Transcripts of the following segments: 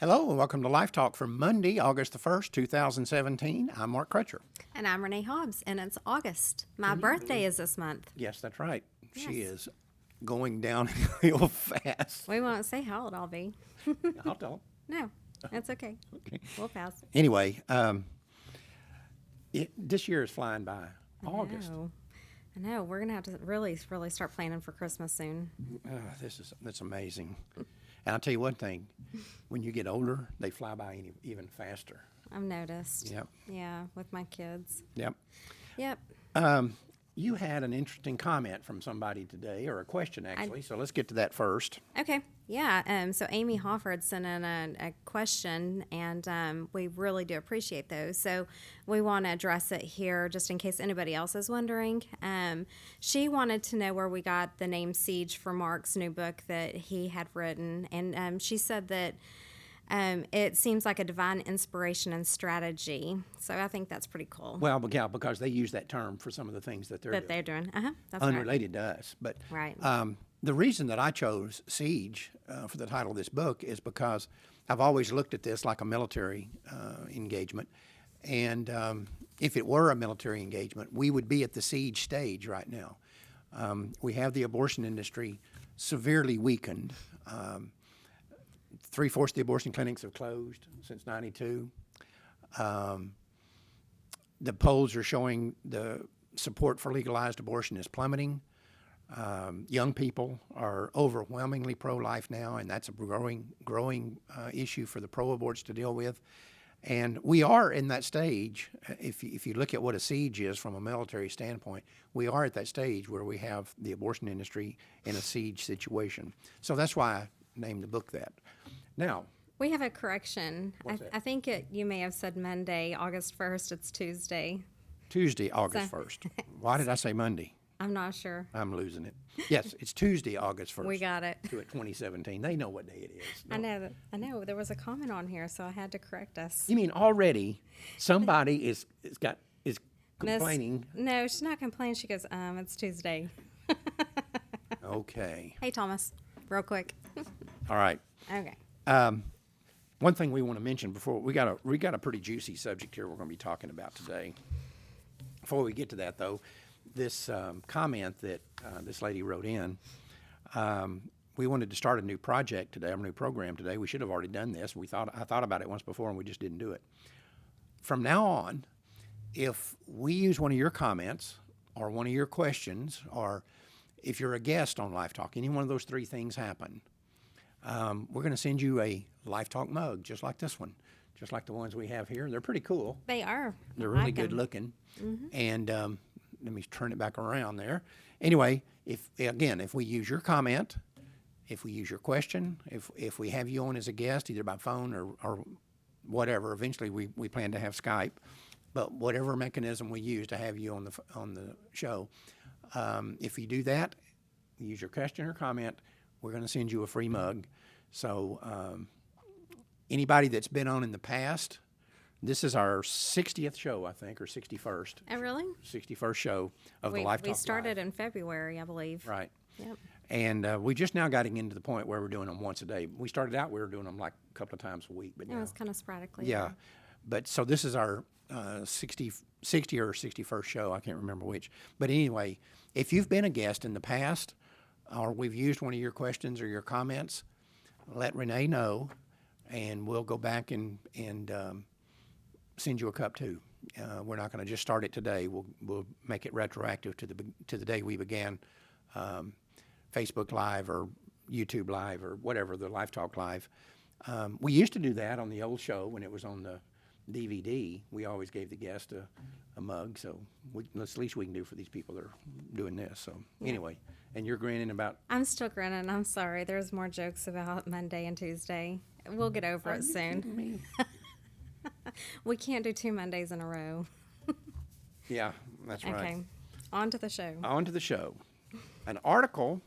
Hello and welcome to Life Talk for Monday, August the 1st, 2017. I'm Mark Crutcher. And I'm Renee Hobbs, and it's August. My birthday is this month. Yes, that's right. Yes. She is going downhill fast. We won't say how old I'll be. I'll tell No, that's okay. Okay. We'll pass. Anyway, this year is flying by. August. I know. We're going to have to really start planning for Christmas soon. That's amazing. And I'll tell you one thing. When you get older, they fly by even faster. I've noticed. Yep. Yeah, with my kids. Yep. Yep. You had an interesting comment from somebody today, or a question actually, so let's get to that first. Okay. Yeah. So Amy Hofford sent in a question, and we really do appreciate those. So we want to address it here just in case anybody else is wondering. She wanted to know where we got the name Siege for Mark's new book that he had written. And she said that it seems like a divine inspiration and strategy. So I think that's pretty cool. Well, yeah, because they use that term for some of the things that they're doing. That's Unrelated to us. But right. The reason that I chose Siege for the title of this book is because I've always looked at this like a military engagement. And if it were a military engagement, we would be at the siege stage right now. We have the abortion industry severely weakened. 3/4 of the abortion clinics have closed since '92. The polls are showing the support for legalized abortion is plummeting. Young people are overwhelmingly pro-life now, and that's a growing issue for the pro-aborts to deal with. And we are in that stage. If you look at what a siege is from a military standpoint, we are at that stage where we have the abortion industry in a siege situation. So that's why I named the book that. Now, we have a correction. What's I think you may have said Monday, August 1st. It's Tuesday. Tuesday, August 1st. Why did I say Monday? I'm not sure. I'm losing it. Yes, it's Tuesday, August 1st. We got it. Do it 2017. They know what day it is. I know. There was a comment on here, so I had to correct us. You mean already somebody is complaining? No, she's not complaining. She goes, it's Tuesday. Okay. Hey, Thomas, real quick. All right. Okay. One thing we want to mention before we got a pretty juicy subject here we're going to be talking about today. Before we get to that, though, this comment that this lady wrote in, we wanted to start a new project today, a new program today. We should have already done this. I thought about it once before, and we just didn't do it. From now on, if we use one of your comments or one of your questions, or if you're a guest on Life Talk, any one of those three things happen, we're going to send you a Life Talk mug, just like this one, just like the ones we have here. They're pretty cool. They are. They're really good looking. Mm-hmm. And let me turn it back around there. Anyway, if we use your comment, if we use your question, if we have you on as a guest, either by phone or whatever, eventually we plan to have Skype, but whatever mechanism we use to have you on the show, if you do that, use your question or comment, we're going to send you a free mug. So anybody that's been on in the past, this is our 60th show, I think, or 61st. Oh, really? 61st show of the Life Talk We started Live. In February, I believe. Right. Yep. And we just now getting into the point where we're doing them once a day. We started out, we were doing them like a couple of times a week. But It was kind of sporadically. Yeah. But so this is our 60 or 61st show. I can't remember which. But anyway, if you've been a guest in the past, or we've used one of your questions or your comments, let Renee know, and we'll go back and send you a cup too. We're not going to just start it today. We'll make it retroactive to the day we began Facebook Live or YouTube Live or whatever, the Life Talk Live. We used to do that on the old show when it was on the DVD. We always gave the guest a mug, so that's the least we can do for these people that are doing this. So anyway, and you're grinning about... I'm still grinning. I'm sorry. There's more jokes about Monday and Tuesday. We'll get over it soon. We can't do 2 Mondays in a row. Yeah, that's right. Okay, on to the show. On to the show. An article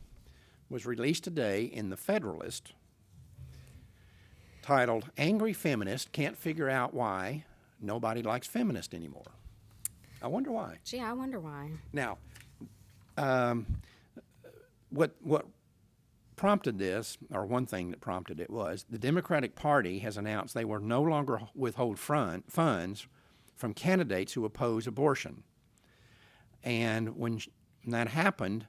was released today in the Federalist titled, "Angry Feminist Can't Figure Out Why Nobody Likes Feminists Anymore." I wonder why. Gee, I wonder why. Now, what prompted this, or one thing that prompted it, was the Democratic Party has announced they will no longer withhold funds from candidates who oppose abortion. And when that happened,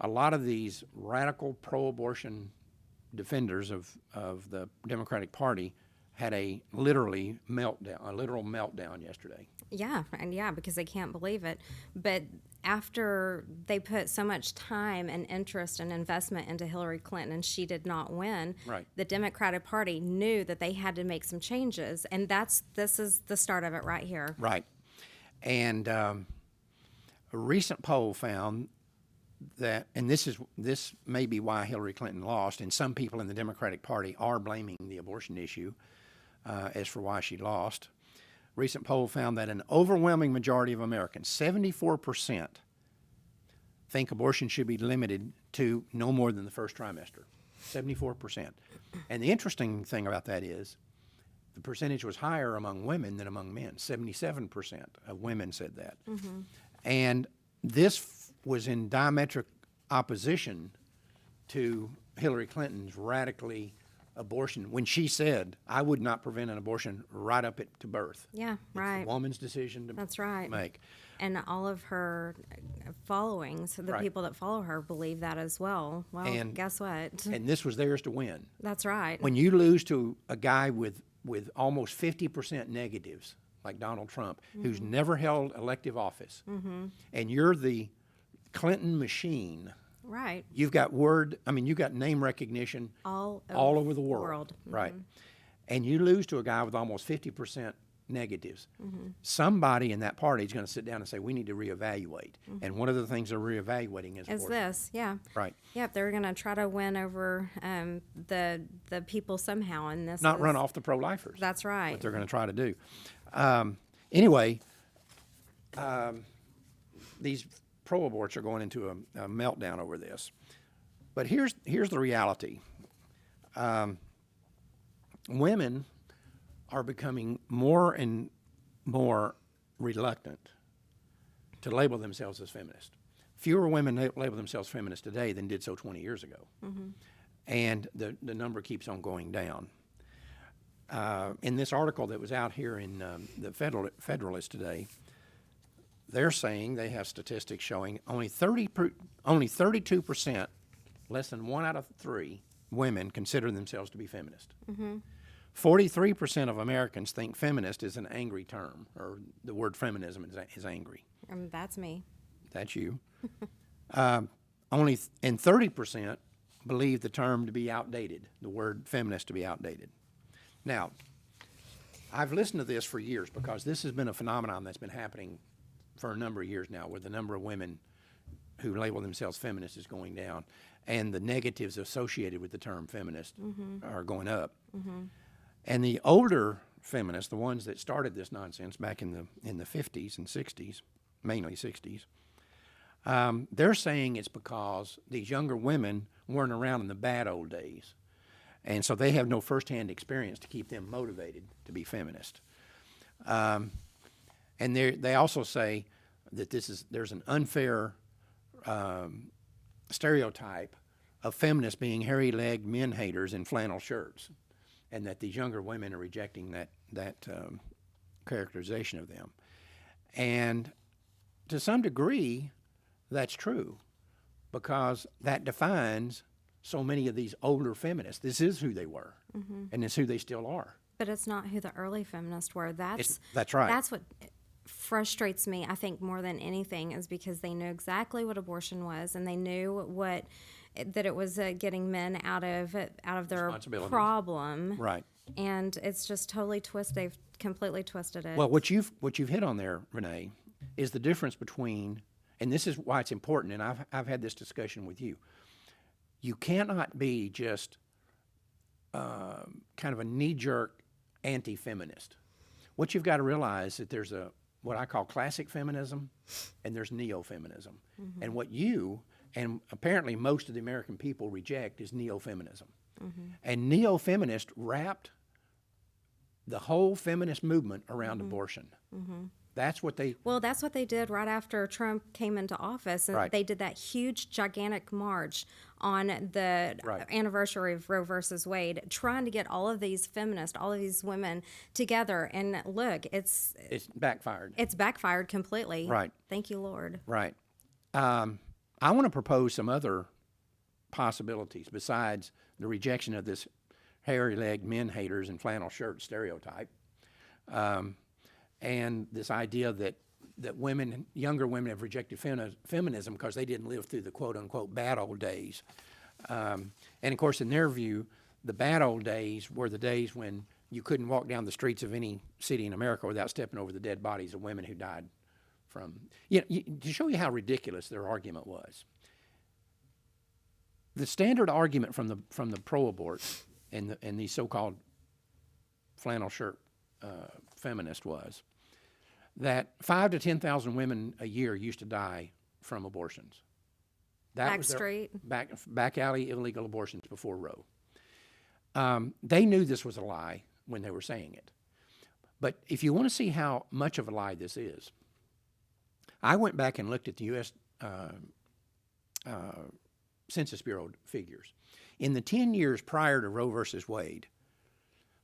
a lot of these radical pro-abortion defenders of the Democratic Party had a literal meltdown yesterday. Yeah, and because they can't believe it. But after they put so much time and interest and investment into Hillary Clinton and she did not win, Right. the Democratic Party knew that they had to make some changes, and this is the start of it right here. Right. And a recent poll found that, and this may be why Hillary Clinton lost, and some people in the Democratic Party are blaming the abortion issue as for why she lost. Recent poll found that an overwhelming majority of Americans, 74%, think abortion should be limited to no more than the first trimester. 74%. And the interesting thing about that is the percentage was higher among women than among men. 77% of women said that. Mm-hmm. And this was in diametric opposition to Hillary Clinton's radically abortion, when she said, I would not prevent an abortion right up to birth. Yeah, right. It's the woman's decision to That's right. make. And all of her followings, the Right. people that follow her, believe that as well. Well, And- guess what? And this was theirs to win. That's right. When you lose to a guy with almost 50% negatives, like Donald Trump, who's never held elective office, and you're the Clinton machine, Right. you've got you've got name recognition All over the world. Mm-hmm. Right. And you lose to a guy with almost 50% negatives. Somebody in that party is going to sit down and say, we need to reevaluate. And one of the things they're reevaluating is Is abortion. this, yeah. Right. Yep, they're going to try to win over the people somehow, and this Not is, run off the pro-lifers. That's right. What they're going to try to do. Anyway, these pro-aborts are going into a meltdown over this. But here's the reality. Women are becoming more and more reluctant to label themselves as feminist. Fewer women label themselves feminist today than did so 20 years ago. And the number keeps on going down. In this article that was out here in the Federalist today, they're saying they have statistics showing only 32%, less than 1 out of 3 women consider themselves to be feminist. 43% of Americans think feminist is an angry term, or the word feminism is angry. That's me. That's you. And 30% believe the term to be outdated, the word feminist to be outdated. Now, I've listened to this for years because this has been a phenomenon that's been happening for a number of years now, where the number of women who label themselves feminists is going down, and the negatives associated with the term feminist are going up. And the older feminists, the ones that started this nonsense back in the 50s and 60s, mainly 60s, they're saying it's because these younger women weren't around in the bad old days. And so they have no firsthand experience to keep them motivated to be feminist. And they also say that there's an unfair stereotype of feminists being hairy-legged men haters in flannel shirts, and that these younger women are rejecting that characterization of them. And to some degree, that's true, because that defines so many of these older feminists. This is who they were, and it's who they still are. But it's not who the early feminists were. That's right. That's what frustrates me, I think, more than anything, is because they knew exactly what abortion was, and they knew that it was getting men out of their problem. Right. And it's just totally twisted. They've completely twisted it. Well, what you've hit on there, Renee, is the difference between, and this is why it's important, and I've had this discussion with you. You cannot be just kind of a knee-jerk anti-feminist. What you've got to realize is that there's what I call classic feminism, and there's neo-feminism. And what you, and apparently most of the American people, reject is neo-feminism. And neo-feminists wrapped the whole feminist movement around abortion. That's what they. Well, that's what they did right after Trump came into office. And Right. they did that huge, gigantic march on the Right. anniversary of Roe versus Wade, trying to get all of these feminists, all of these women together. And look, It's backfired. it's backfired completely. Right. Thank you, Lord. Right. I want to propose some other possibilities besides the rejection of this hairy-legged men haters and flannel shirt stereotype, and this idea that women, younger women, have rejected feminism because they didn't live through the quote-unquote bad old days. And of course, in their view, the bad old days were the days when you couldn't walk down the streets of any city in America without stepping over the dead bodies of women who died from. To show you how ridiculous their argument was. The standard argument from the pro-abort and the so-called flannel shirt feminist was that 5,000 to 10,000 women a year used to die from abortions. That was their back alley illegal abortions before Roe. They knew this was a lie when they were saying it. But if you want to see how much of a lie this is, I went back and looked at the U.S. Census Bureau figures. In the 10 years prior to Roe versus Wade,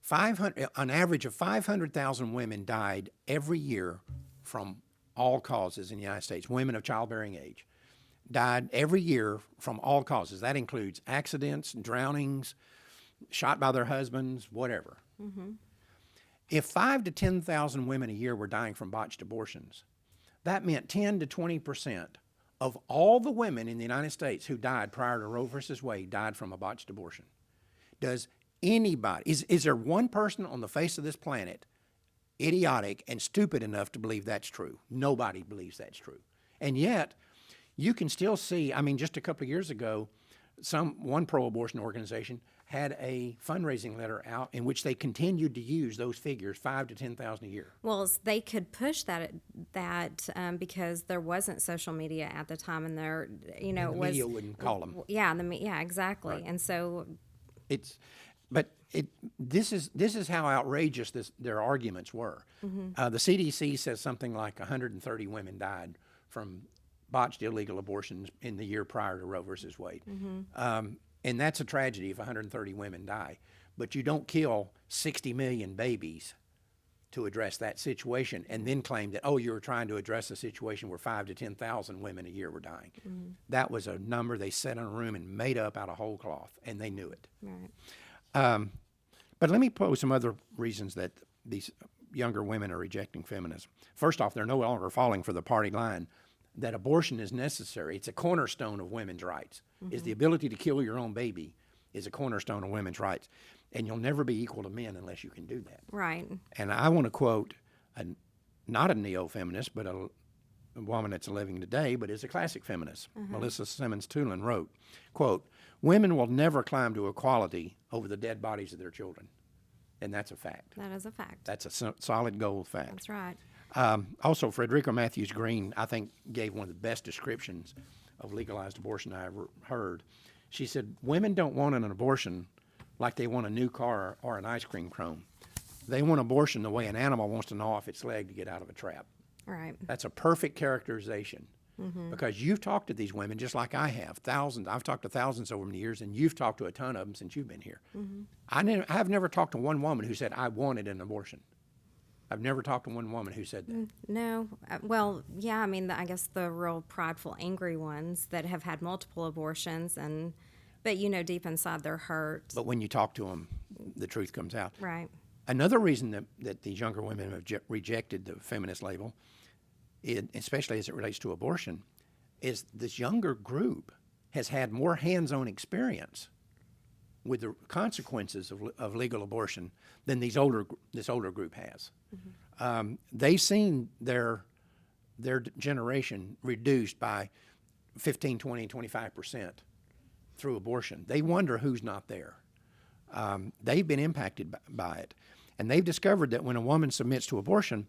an average of 500,000 women died every year from all causes in the United States. Women of childbearing age died every year from all causes. That includes accidents, drownings, shot by their husbands, whatever. Mm-hmm. If 5,000 to 10,000 women a year were dying from botched abortions, that meant 10 to 20% of all the women in the United States who died prior to Roe versus Wade died from a botched abortion. Does anybody, is there one person on the face of this planet idiotic and stupid enough to believe that's true? Nobody believes that's true. And yet, you can still see, I mean, just a couple of years ago, one pro-abortion organization had a fundraising letter out in which they continued to use those figures, 5,000 to 10,000 a year. Well, they could push that because there wasn't social media at the time, and there, The media wouldn't call them. Yeah, exactly. Right. And so this is how outrageous their arguments were. Mm-hmm. The CDC says something like 130 women died from botched illegal abortions in the year prior to Roe versus Wade. Mm-hmm. And that's a tragedy if 130 women die. But you don't kill 60 million babies to address that situation and then claim that, you were trying to address a situation where 5,000 to 10,000 women a year were dying. Mm-hmm. That was a number they set in a room and made up out of whole cloth, and they knew it. Right. But let me pose some other reasons that these younger women are rejecting feminism. First off, they're no longer falling for the party line that abortion is necessary. It's a cornerstone of women's rights. Mm-hmm. Is the ability to kill your own baby is a cornerstone of women's rights. And you'll never be equal to men unless you can do that. Right. And I want to quote, not a neo-feminist, but a woman that's living today, but is a classic feminist. Mm-hmm. Melissa Simmons Tulin wrote, quote, "Women will never climb to equality over the dead bodies of their children." And that's a fact. That is a fact. That's a solid gold fact. That's right. Also, Frederica Matthews Green, I think, gave one of the best descriptions of legalized abortion I ever heard. She said, "Women don't want an abortion like they want a new car or an ice cream cone. They want abortion the way an animal wants to gnaw off its leg to get out of a trap." Right. That's a perfect characterization. Mm-hmm. Because you've talked to these women just like I have. Thousands. I've talked to thousands over the years, and you've talked to a ton of them since you've been here. Mm-hmm. I have never talked to one woman who said, "I wanted an abortion." I've never talked to one woman who said that. No. Well, yeah, I mean, I guess the real prideful, angry ones that have had multiple abortions, but deep inside they're hurt. But when you talk to them, the truth comes out. Right. Another reason that these younger women have rejected the feminist label, especially as it relates to abortion, is this younger group has had more hands-on experience with the consequences of legal abortion than this older group has. Mm-hmm. They've seen their generation reduced by 15, 20, 25% through abortion. They wonder who's not there. They've been impacted by it. And they've discovered that when a woman submits to abortion,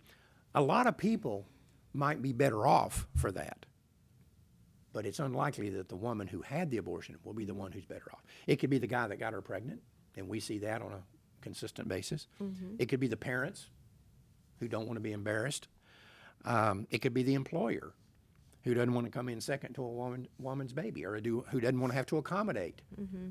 a lot of people might be better off for that. But it's unlikely that the woman who had the abortion will be the one who's better off. It could be the guy that got her pregnant, and we see that on a consistent basis. Mm-hmm. It could be the parents who don't want to be embarrassed. It could be the employer who doesn't want to come in second to a woman's baby, or who doesn't want to have to accommodate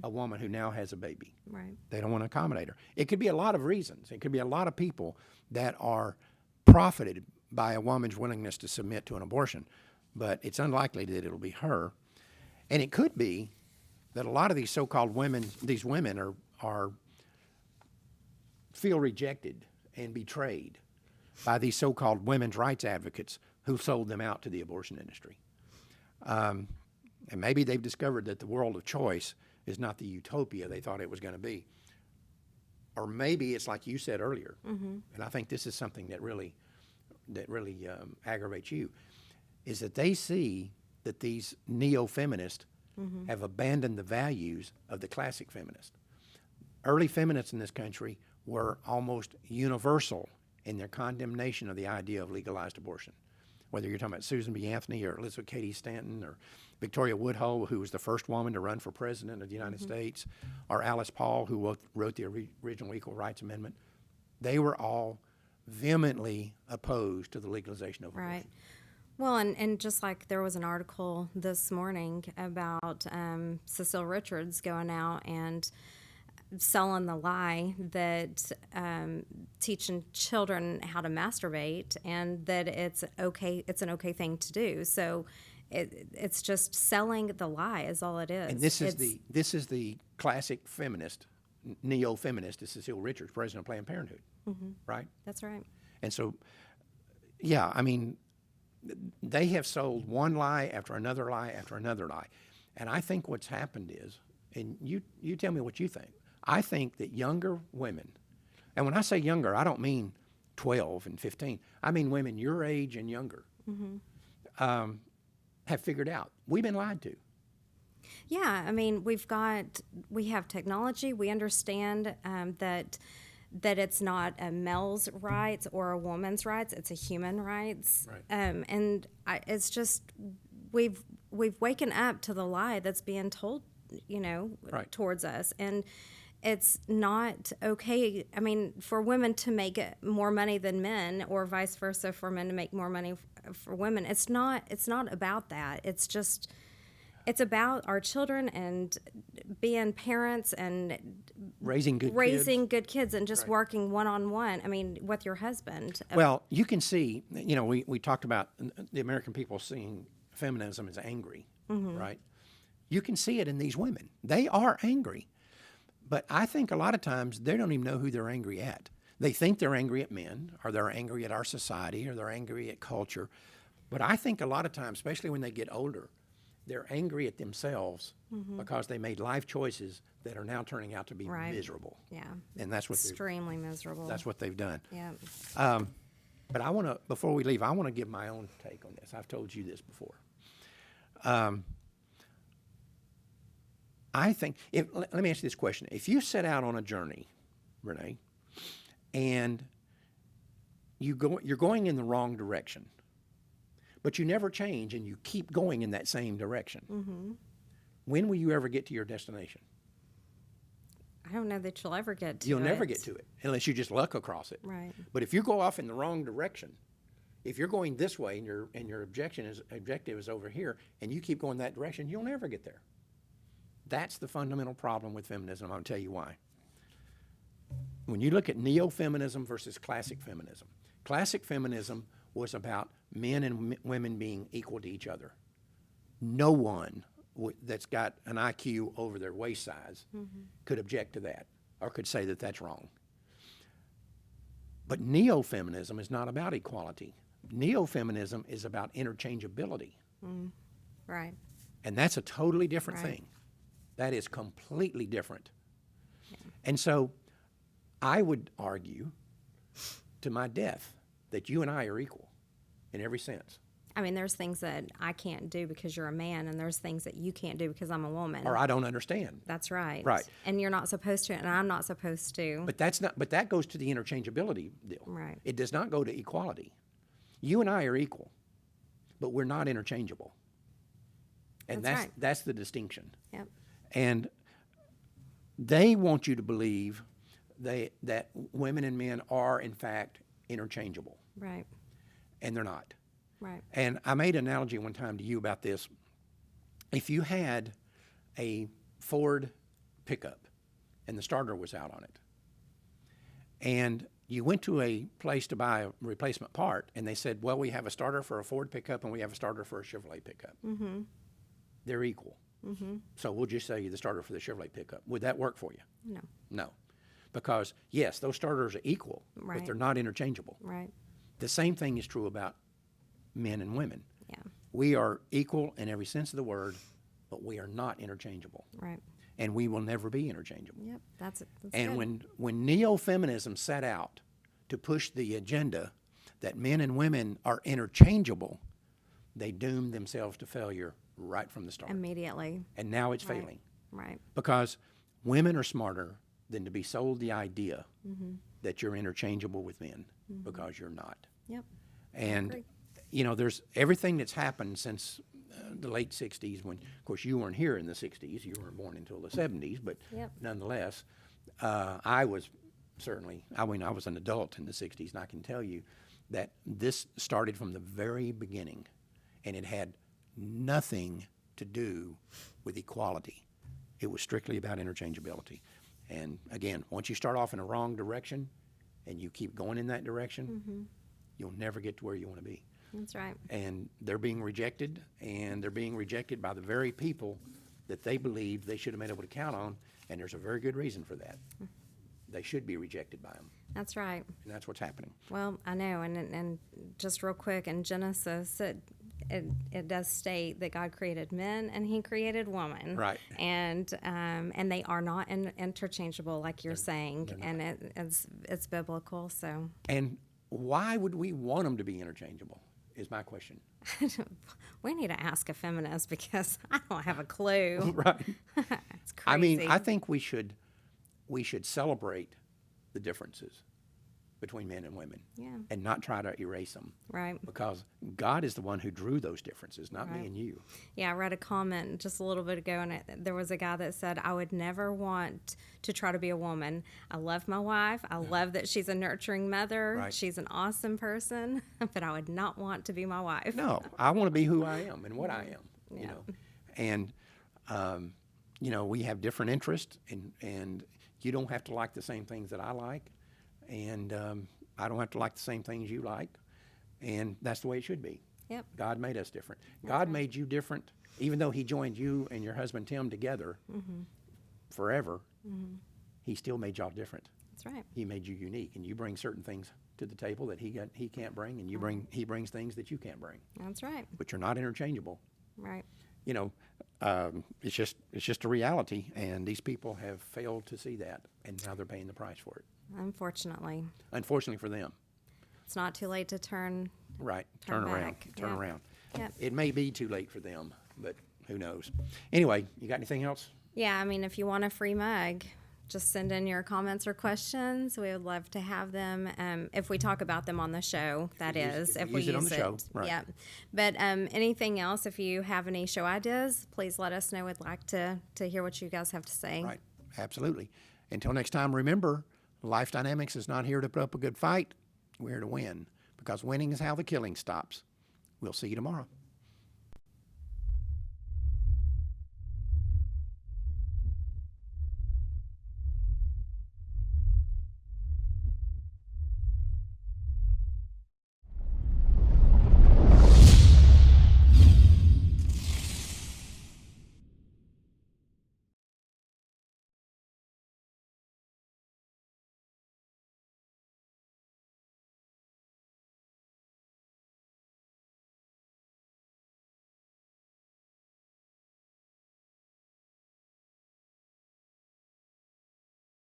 a woman who now has a baby. Right. They don't want to accommodate her. It could be a lot of reasons. It could be a lot of people that are profited by a woman's willingness to submit to an abortion, but it's unlikely that it'll be her. And it could be that a lot of these so-called women, these women are feel rejected and betrayed by these so-called women's rights advocates who sold them out to the abortion industry. And maybe they've discovered that the world of choice is not the utopia they thought it was going to be. Or maybe it's like you said earlier, and I think this is something that really aggravates you, is that they see that these neo-feminists have abandoned the values of the classic feminists. Early feminists in this country were almost universal in their condemnation of the idea of legalized abortion. Whether you're talking about Susan B. Anthony or Elizabeth Cady Stanton or Victoria Woodhull, who was the first woman to run for president of the United States, or Alice Paul, who wrote the original Equal Rights Amendment, they were all vehemently opposed to the legalization of abortion. Right. Well, and just like there was an article this morning about Cecile Richards going out and selling the lie that teaching children how to masturbate and that it's an okay thing to do. So it's just selling the lie is all it is. And this is the classic feminist, neo-feminist, is Cecile Richards, president of Planned Parenthood, right? That's right. And so, yeah, I mean, they have sold one lie after another lie after another lie. And I think what's happened is, and you tell me what you think, I think that younger women, and when I say younger, I don't mean 12 and 15. I mean women your age and younger, have figured out we've been lied to. Yeah, I mean, we have technology. We understand that it's not a male's rights or a woman's rights; it's a human rights. Right. It's just we've waken up to the lie that's being told, Right. towards us, and it's not okay. I mean, for women to make more money than men, or vice versa, for men to make more money for women, it's not about that. It's about our children and being parents and Raising good kids and just Right. working one-on-one. I mean, with your husband. Well, you can see, we talked about the American people seeing feminism as angry, right? You can see it in these women. They are angry. But I think a lot of times they don't even know who they're angry at. They think they're angry at men, or they're angry at our society, or they're angry at culture. But I think a lot of times, especially when they get older, they're angry at themselves because they made life choices that are now turning out to be Right. miserable. Yeah. And that's what Extremely miserable. that's what they've done. Yeah. But before we leave, I want to give my own take on this. I've told you this before. I think, let me ask you this question. If you set out on a journey, Renee, and you're going in the wrong direction, but you never change and you keep going in that same direction, when will you ever get to your destination? I don't know that you'll ever get to it. You'll never get to it unless you just luck across it. Right. But if you go off in the wrong direction, if you're going this way and your objective is over here, and you keep going that direction, you'll never get there. That's the fundamental problem with feminism. I'll tell you why. When you look at neo-feminism versus classic feminism was about men and women being equal to each other. No one that's got an IQ over their waist size could object to that or could say that that's wrong. But neo-feminism is not about equality. Neo-feminism is about interchangeability. Right. And that's a totally different Right. thing. That is completely different. Yeah. And so I would argue to my death that you and I are equal in every sense. I mean, there's things that I can't do because you're a man, and there's things that you can't do because I'm a woman. Or I don't understand. That's right. Right. And you're not supposed to, and I'm not supposed to. But that goes to the interchangeability deal. Right. It does not go to equality. You and I are equal, but we're not interchangeable. And That's right. That's the distinction. Yep. And they want you to believe that women and men are, in fact, interchangeable. Right. And they're not. Right. And I made an analogy one time to you about this. If you had a Ford pickup and the starter was out on it, and you went to a place to buy a replacement part, and they said, well, we have a starter for a Ford pickup and we have a starter for a Chevrolet pickup. Mm-hmm. They're equal. Mm-hmm. So we'll just say the starter for the Chevrolet pickup. Would that work for you? No. No. Because, yes, those starters are equal, Right. but they're not interchangeable. Right. The same thing is true about men and women. Yeah. We are equal in every sense of the word, but we are not interchangeable. Right. And we will never be interchangeable. Yep. That's And good. when neo-feminism set out to push the agenda that men and women are interchangeable, they doomed themselves to failure right from the start. Immediately. And now it's Right. failing. Right. Because women are smarter than to be sold the idea that you're interchangeable with men, because you're not. Yep. And, agree. you know, there's everything that's happened since the late 60s when, of course, you weren't here in the 60s. You weren't born until the 70s, but Yep. nonetheless, I was certainly, I was an adult in the 60s, and I can tell you that this started from the very beginning, and it had nothing to do with equality. It was strictly about interchangeability. And again, once you start off in a wrong direction and you keep going in that direction, you'll never get to where you want to be. That's right. And they're being rejected, and they're being rejected by the very people that they believed they should have been able to count on, and there's a very good reason for that. They should be rejected by them, That's right. and that's what's happening. Well, I know, and just real quick, in Genesis, it does state that God created men and He created woman, Right. And they are not interchangeable, like you're saying, and it's biblical. So And why would we want them to be interchangeable, is my question. we need to ask a feminist because I don't have a clue. Right. It's crazy. I mean, I think we should celebrate the differences between men and women, Yeah. and not try to erase them, Right. because God is the one who drew those differences, not me Right. and you. Yeah, I read a comment just a little bit ago, and there was a guy that said, I would never want to try to be a woman. I love my wife. I love that she's a nurturing mother. Right. She's an awesome person, but I would not want to be my wife. No, I want to be who I am and what I am, you Yeah. know. And, you know, we have different interests, and you don't have to like the same things that I like, and I don't have to like the same things you like, and that's the way it should be. Yep. God made us different. God made you different, even though He joined you and your husband Tim together forever. He still made y'all different. That's right. He made you unique, and you bring certain things to the table that he can't bring, and he brings things that you can't bring. That's right. But you're not interchangeable. Right. You know, it's just a reality, and these people have failed to see that, and now they're paying the price for it. Unfortunately, Unfortunately for them. it's not too late to turn. Right. Turn Turn around. back. Turn Yep. around. Yep. It may be too late for them, but who knows? Anyway, you got anything else? Yeah, I mean, if you want a free mug, just send in your comments or questions. We would love to have them. If we talk about them on the show, that is. if we use it on the show, right. Yeah. But anything else, if you have any show ideas, please let us know. We'd like to hear what you guys have to say. Right. Absolutely. Until next time, remember, Life Dynamics is not here to put up a good fight. We're here to win, because winning is how the killing stops. We'll see you tomorrow.